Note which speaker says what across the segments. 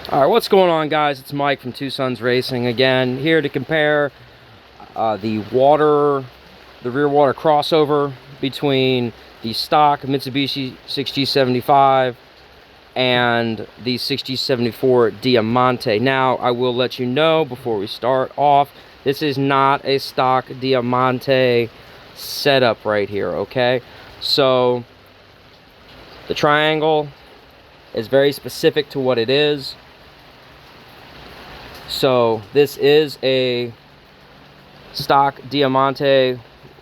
Speaker 1: All right, what's going on, guys? It's Mike from Two Sons Racing again, here to compare the rear water crossover between the stock Mitsubishi 6G75 and the 6G74 Diamante. Now, I will let you know before we start off, this is not a stock Diamante setup right here, okay? So, the triangle is very specific to what it is. So this is a stock Diamante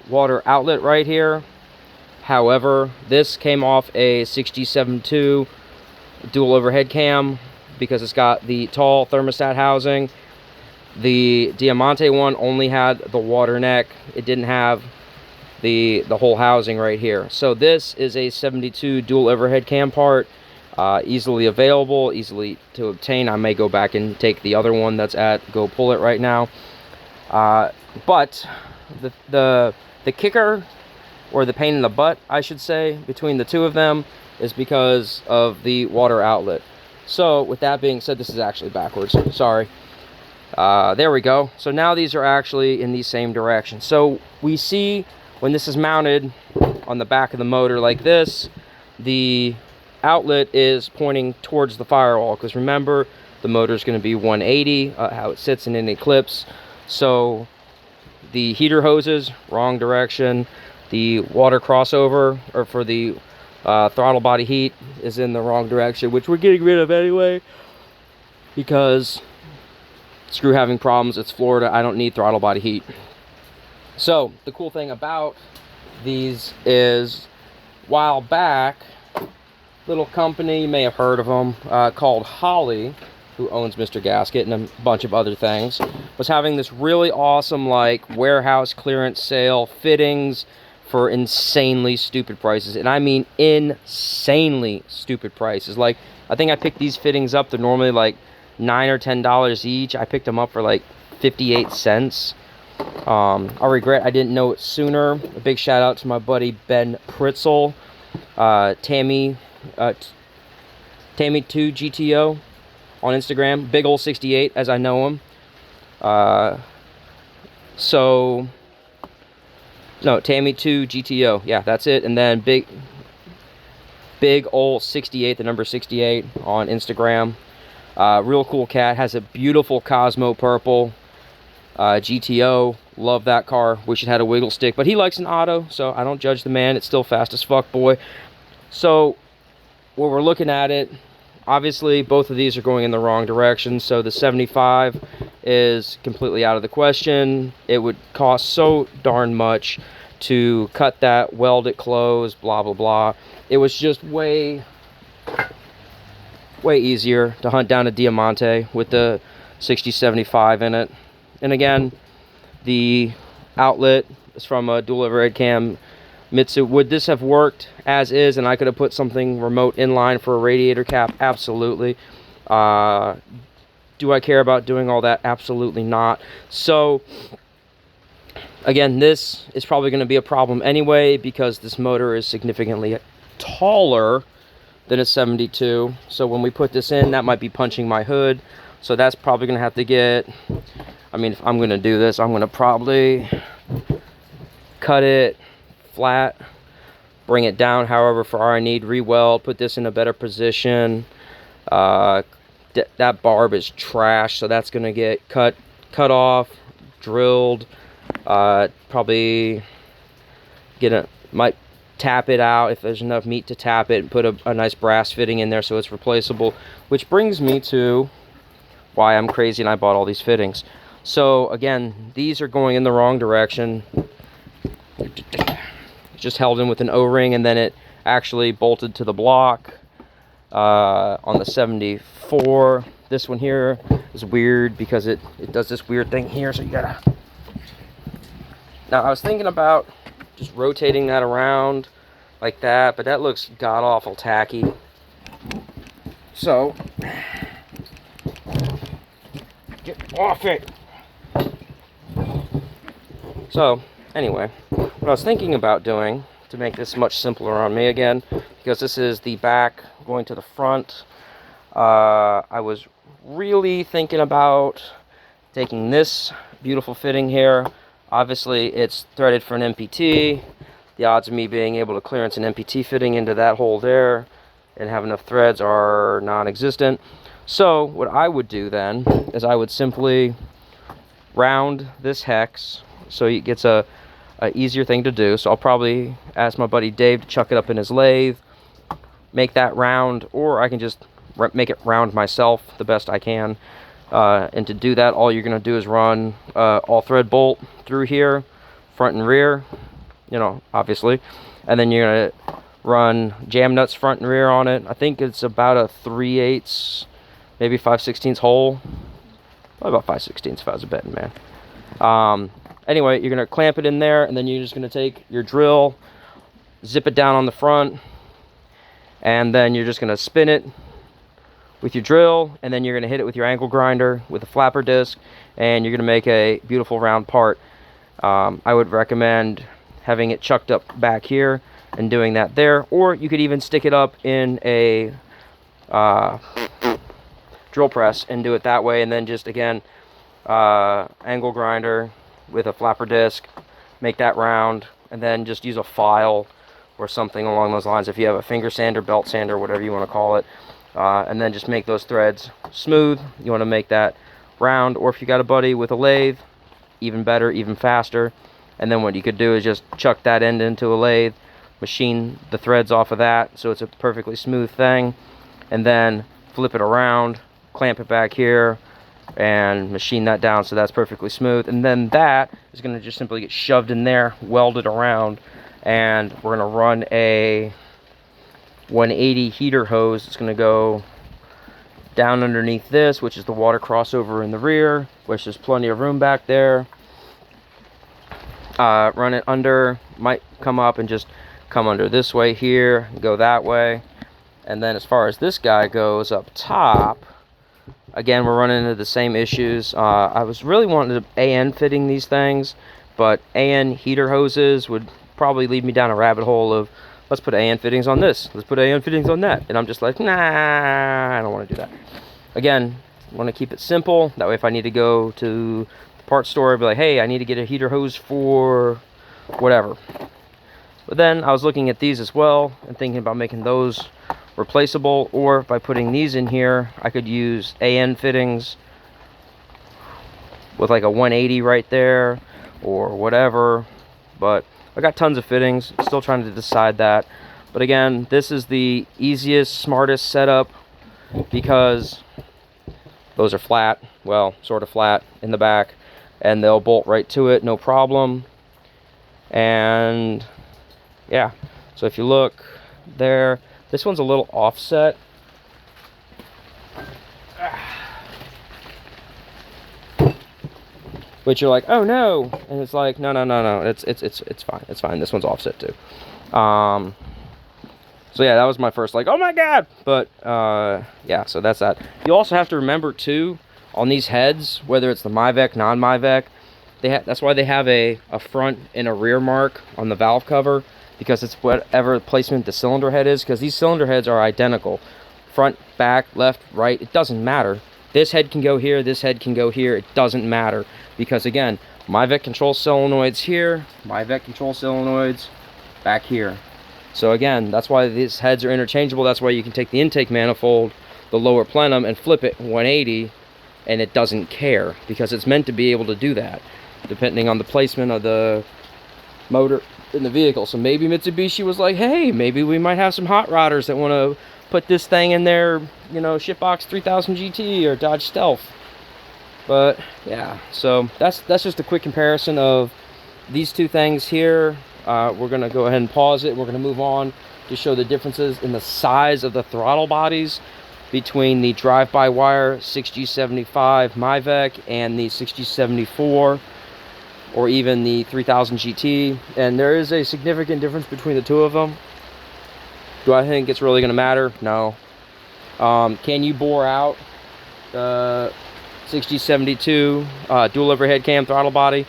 Speaker 1: water outlet right here. However, this came off a 6G72 dual overhead cam because it's got the tall thermostat housing. The Diamante one only had the water neck. It didn't have the whole housing right here. So this is a 72 dual overhead cam part. Easily available, easily to obtain. I may go back and take the other one that's at Go Pull It right now. But the kicker, or the pain in the butt, I should say, between the two of them is because of the water outlet. So with that being said, this is actually backwards. Sorry. There we go. So now these are actually in the same direction. So we see when this is mounted on the back of the motor like this, the outlet is pointing towards the firewall, because remember, the motor is going to be 180, how it sits in an eclipse. So the heater hoses, wrong direction. The water crossover, or for the throttle body heat, is in the wrong direction, which we're getting rid of anyway, because screw having problems. It's Florida. I don't need throttle body heat. So the cool thing about these is, while back, little company, you may have heard of them, called Holly, who owns Mr. Gasket and a bunch of other things, was having this really awesome, like, warehouse clearance sale fittings for insanely stupid prices. And I mean insanely stupid prices. Like, I think I picked these fittings up. They're normally like $9 or $10 each. I picked them up for like 58 cents. I regret I didn't know it sooner. A big shout out to my buddy Ben Pritzel, Tammy2 GTO on Instagram, big old 68 as I know him. No, Tammy2 GTO, yeah, that's it. And then big old 68, the number 68 on Instagram. Real cool cat, has a beautiful Cosmo purple GTO. Love that car. Wish it had a wiggle stick, but he likes an auto, so I don't judge the man. It's still fast as fuck, boy. So when we're looking at it, obviously both of these are going in the wrong direction. So the 75 is completely out of the question. It would cost so darn much to cut that, weld it closed, blah blah blah. It was just way easier to hunt down a Diamante with the 6075 in it. And again, the outlet is from a dual overhead cam Mitsu. Would this have worked as is and I could have put something remote inline for a radiator cap? Absolutely. Do I care about doing all that? Absolutely not. So again, this is probably going to be a problem anyway, because this motor is significantly taller than a 72. So when we put this in, that might be punching my hood. So that's probably going to have to get, I mean, if I'm going to do this, I'm going to probably cut it flat, bring it down however far I need, re-weld, put this in a better position. That barb is trash, so that's going to get cut off, drilled. Probably might tap it out if there's enough meat to tap it, and put a nice brass fitting in there so it's replaceable. Which brings me to why I'm crazy and I bought all these fittings. So again, these are going in the wrong direction. Just held in with an O-ring, and then it actually bolted to the block on the 74. This one here is weird because it does this weird thing here, so you gotta... Now, I was thinking about just rotating that around like that, but that looks god-awful tacky. So, get off it! So, anyway, what I was thinking about doing to make this much simpler on me again, because this is the back going to the front, I was really thinking about taking this beautiful fitting here. Obviously, it's threaded for an MPT. The odds of me being able to clearance an MPT fitting into that hole there and have enough threads are non-existent. So what I would do then is I would simply round this hex so it gets a easier thing to do. So I'll probably ask my buddy Dave to chuck it up in his lathe, make that round, or I can just make it round myself the best I can. And to do that, all you're going to do is run all thread bolt through here, front and rear, you know, obviously. And then you're going to run jam nuts front and rear on it. I think it's about a 3/8, maybe 5/16 hole. Probably about 5/16 if I was a betting man. Anyway, you're going to clamp it in there, and then you're just going to take your drill, zip it down on the front, and then you're just going to spin it with your drill, and then you're going to hit it with your angle grinder with a flapper disc, and you're going to make a beautiful round part. I would recommend having it chucked up back here and doing that there, or you could even stick it up in a drill press and do it that way, and then just again angle grinder with a flapper disc, make that round, and then just use a file or something along those lines if you have a finger sander, belt sander, whatever you want to call it. And then just make those threads smooth. You want to make that round, or if you got a buddy with a lathe, even better, even faster. And then what you could do is just chuck that end into a lathe, machine the threads off of that so it's a perfectly smooth thing, and then flip it around, clamp it back here, and machine that down so that's perfectly smooth. And then that is going to just simply get shoved in there, welded around, and we're going to run a 180 heater hose. It's going to go down underneath this, which is the water crossover in the rear, which there's plenty of room back there. Run it under, might come up and just come under this way here, go that way. And then as far as this guy goes up top, again, we're running into the same issues. I was really wanting to AN fitting these things, but AN heater hoses would probably lead me down a rabbit hole of, let's put AN fittings on this, let's put AN fittings on that. And I'm just like, nah, I don't want to do that. Again, I want to keep it simple. That way if I need to go to the parts store, I'd be like, hey, I need to get a heater hose for whatever. But then I was looking at these as well and thinking about making those replaceable, or by putting these in here, I could use AN fittings with like a 180 right there or whatever. But I got tons of fittings, still trying to decide that. But again, this is the easiest, smartest setup because those are flat, well, sort of flat in the back, and they'll bolt right to it, no problem. And yeah, so if you look there, this one's a little offset. But you're like, oh no, and it's like, no, it's fine, it's fine. This one's offset too. So yeah, that was my first like, oh my god. But yeah, so that's that. You also have to remember too, on these heads, whether it's the Myvec, non-Myvec, that's why they have a front and a rear mark on the valve cover, because it's whatever placement the cylinder head is, because these cylinder heads are identical. Front, back, left, right, it doesn't matter. This head can go here, this head can go here, it doesn't matter. Because again, Myvec control solenoids here, Myvec control solenoids back here. So again, that's why these heads are interchangeable. That's why you can take the intake manifold, the lower plenum, and flip it 180, and it doesn't care, because it's meant to be able to do that, depending on the placement of the motor in the vehicle. So maybe Mitsubishi was like, hey, maybe we might have some hot rodders that want to put this thing in their, you know, shitbox 3000 GT or Dodge Stealth. But yeah, so that's just a quick comparison of these two things here. We're gonna go ahead and pause it. We're gonna move on to show the differences in the size of the throttle bodies between the drive-by-wire 6G75 Myvec and the 6G74, or even the 3000 GT. And there is a significant difference between the two of them. Do I think it's really gonna matter? No. Can you bore out the 6G72 dual overhead cam throttle body?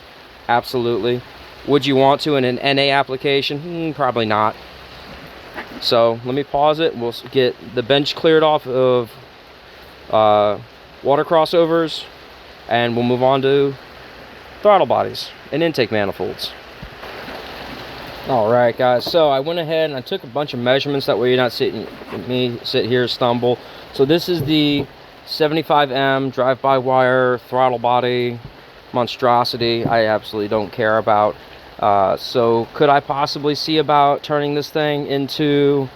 Speaker 1: Absolutely. Would you want to in an NA application? Probably not. So let me pause it. We'll get the bench cleared off of water crossovers, and we'll move on to throttle bodies and intake manifolds. All right, guys, so I went ahead and I took a bunch of measurements, that way you're not sitting me sit here stumble. So this is the 75M drive-by-wire throttle body monstrosity. I absolutely don't care about. So could I possibly see about turning this thing into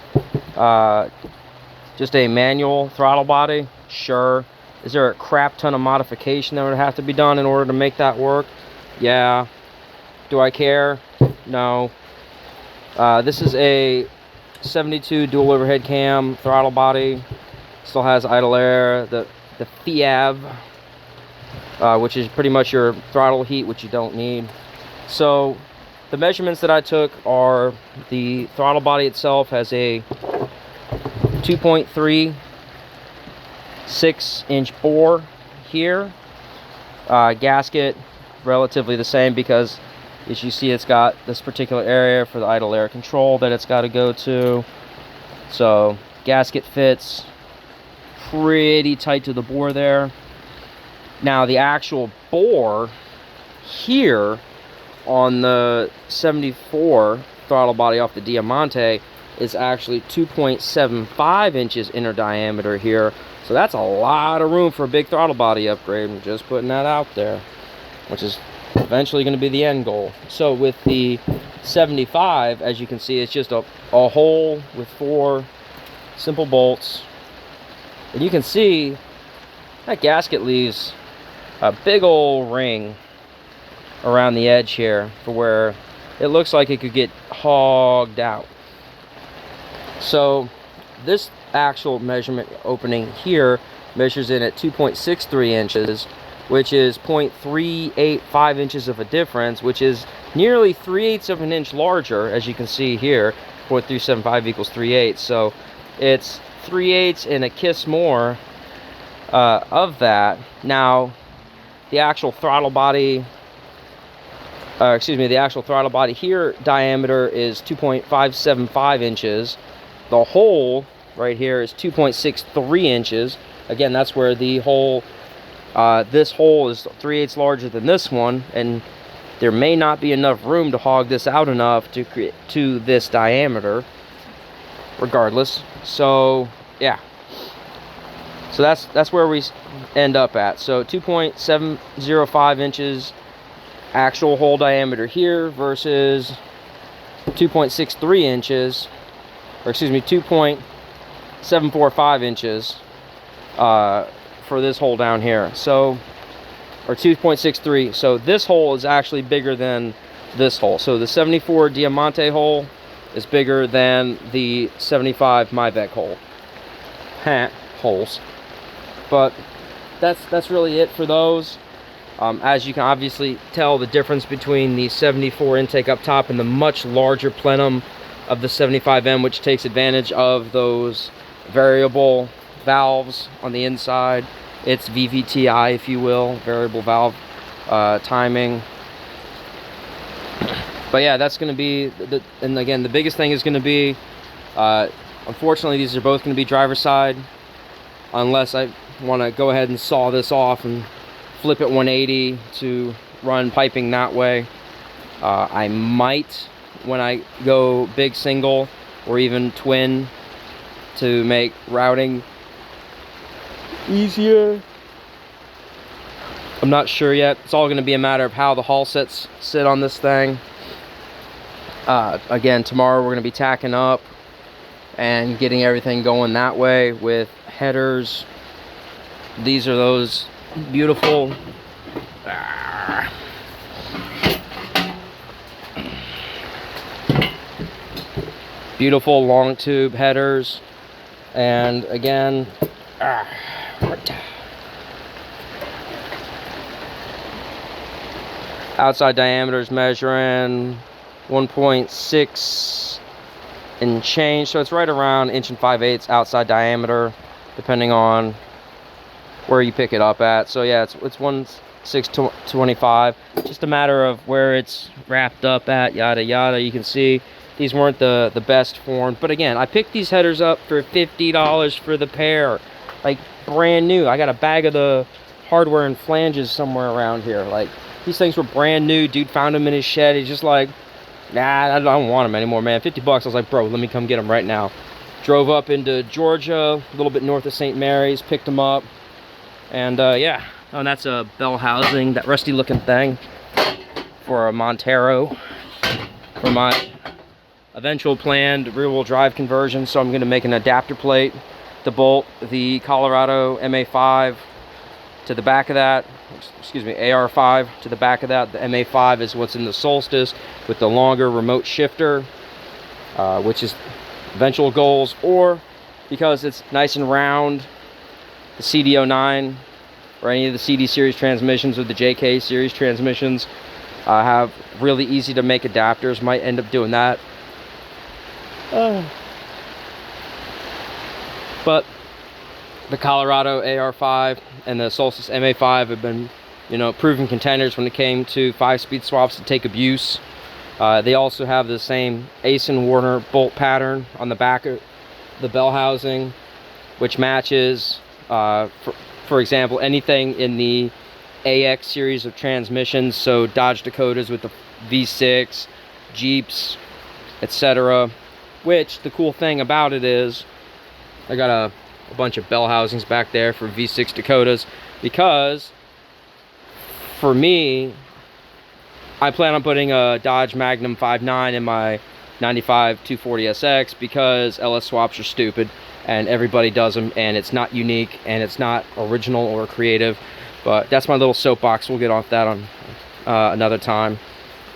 Speaker 1: just a manual throttle body? Sure. Is there a crap ton of modification that would have to be done in order to make that work? Yeah. Do I care? No. This is a 72 dual overhead cam throttle body. Still has idle air. The FIAV, which is pretty much your throttle heat, which you don't need. So the measurements that I took are, the throttle body itself has a 2.36-inch bore here. Gasket relatively the same, because as you see, it's got this particular area for the idle air control that it's got to go to. So gasket fits pretty tight to the bore there. Now the actual bore here on the 74 throttle body off the Diamante is actually 2.75 inches inner diameter here. So that's a lot of room for a big throttle body upgrade. I'm just putting that out there, which is eventually going to be the end goal. So with the 75, as you can see, it's just a hole with 4 simple bolts. And you can see that gasket leaves a big old ring around the edge here for where it looks like it could get hogged out. So this actual measurement opening here measures in at 2.63 inches, which is 0.385 inches of a difference, which is nearly 3/8 of an inch larger, as you can see here. 0.375 equals 3/8. So it's 3/8 and a kiss more of that. Now, the actual throttle body, the actual throttle body here diameter is 2.575 inches. The hole right here is 2.63 inches. Again, that's where the hole, this hole is 3/8 larger than this one, and there may not be enough room to hog this out enough to create to this diameter, regardless. So yeah, so that's where we end up at. So 2.705 inches actual hole diameter here versus 2.63 inches, or excuse me, 2.745 inches for this hole down here. So, or 2.63. So this hole is actually bigger than this hole. So the 74 Diamante hole is bigger than the 75 Myvec hole. Holes. But that's really it for those. As you can obviously tell, the difference between the 74 intake up top and the much larger plenum of the 75M, which takes advantage of those variable valves on the inside. It's VVTI, if you will, variable valve timing. But yeah, that's going to be and again, the biggest thing is going to be, unfortunately, these are both going to be driver side, unless I want to go ahead and saw this off and flip it 180 to run piping that way. I might, when I go big single or even twin, to make routing easier. I'm not sure yet. It's all going to be a matter of how the hull sets sit on this thing. Again, tomorrow we're going to be tacking up and getting everything going that way with headers. These are those beautiful beautiful long tube headers. And again, outside diameter is measuring 1.6 and change, so it's right around 1 5/8 outside diameter, depending on where you pick it up at. So yeah, it's 1.625. Just a matter of where it's wrapped up at, yada yada. You can see these weren't the best formed, but again, I picked these headers up for $50 for the pair. Like, brand new. I got a bag of the hardware and flanges somewhere around here. Like, these things were brand new. Dude found them in his shed. He's just like, nah, I don't want them anymore, man. 50 bucks. I was like, bro, let me come get them right now. Drove up into Georgia, a little bit north of St. Mary's, picked them up. And yeah. Oh, and that's a bell housing, that rusty looking thing for a Montero for my eventual planned rear-wheel drive conversion. So I'm going to make an adapter plate to bolt the Colorado MA5 to the back of that, excuse me, AR5 to the back of that. The MA5 is what's in the Solstice with the longer remote shifter, which is eventual goals, or because it's nice and round, the CD09 or any of the CD series transmissions or the JK series transmissions have really easy to make adapters. Might end up doing that. But the Colorado AR5 and the Solstice MA5 have been, you know, proven contenders when it came to 5-speed swaps to take abuse. They also have the same Ace and Warner bolt pattern on the back of the bell housing, which matches, for example, anything in the AX series of transmissions. So Dodge Dakotas with the V6, Jeeps, etc. Which, the cool thing about it is, I got a bunch of bell housings back there for V6 Dakotas, because for me, I plan on putting a Dodge Magnum 5.9 in my 95 240SX because LS swaps are stupid and everybody does them, and it's not unique and it's not original or creative. But that's my little soapbox. We'll get off that on another time.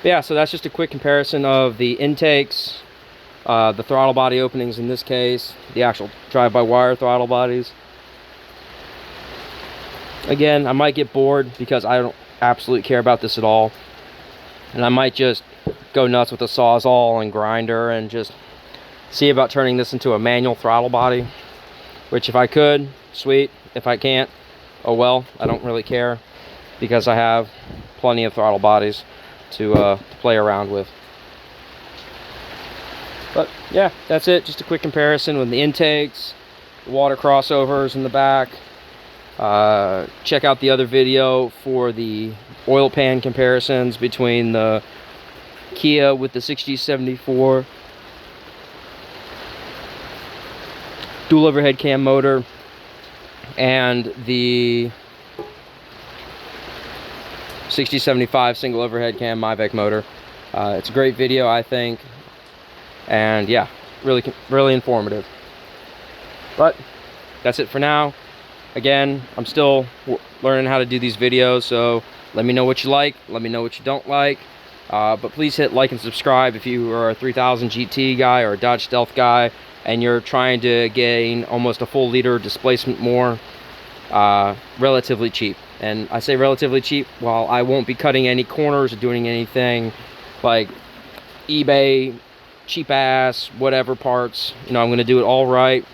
Speaker 1: But yeah, so that's just a quick comparison of the intakes, the throttle body openings in this case, the actual drive-by-wire throttle bodies. Again, I might get bored because I don't absolutely care about this at all, and I might just go nuts with the Sawzall and grinder and just see about turning this into a manual throttle body, which if I could, sweet. If I can't, oh well, I don't really care, because I have plenty of throttle bodies to play around with. But yeah, that's it. Just a quick comparison with the intakes, the water crossovers in the back. Check out the other video for the oil pan comparisons between the Kia with the 6074 dual overhead cam motor and the 6075 single overhead cam Myvec motor. It's a great video, I think, and yeah, really informative. But that's it for now. Again, I'm still learning how to do these videos, so let me know what you like, let me know what you don't like. But please hit like and subscribe if you are a 3000 GT guy or a Dodge Stealth guy and you're trying to gain almost a full liter displacement more relatively cheap. And I say relatively cheap, while I won't be cutting any corners or doing anything like eBay cheap ass whatever parts. You know, I'm going to do it all right,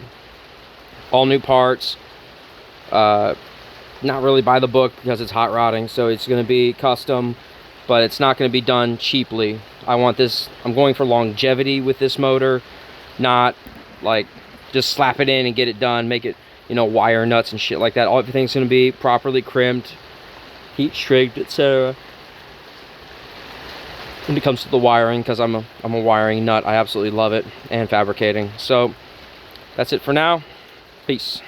Speaker 1: all new parts, not really by the book because it's hot rodding, so it's going to be custom, but it's not going to be done cheaply. I want this, I'm going for longevity with this motor, not like just slap it in and get it done, make it, you know, wire nuts and shit like that. Everything's going to be properly crimped, heat shrigged, etc. when it comes to the wiring, because I'm a wiring nut. I absolutely love it, and fabricating. So that's it for now. Peace.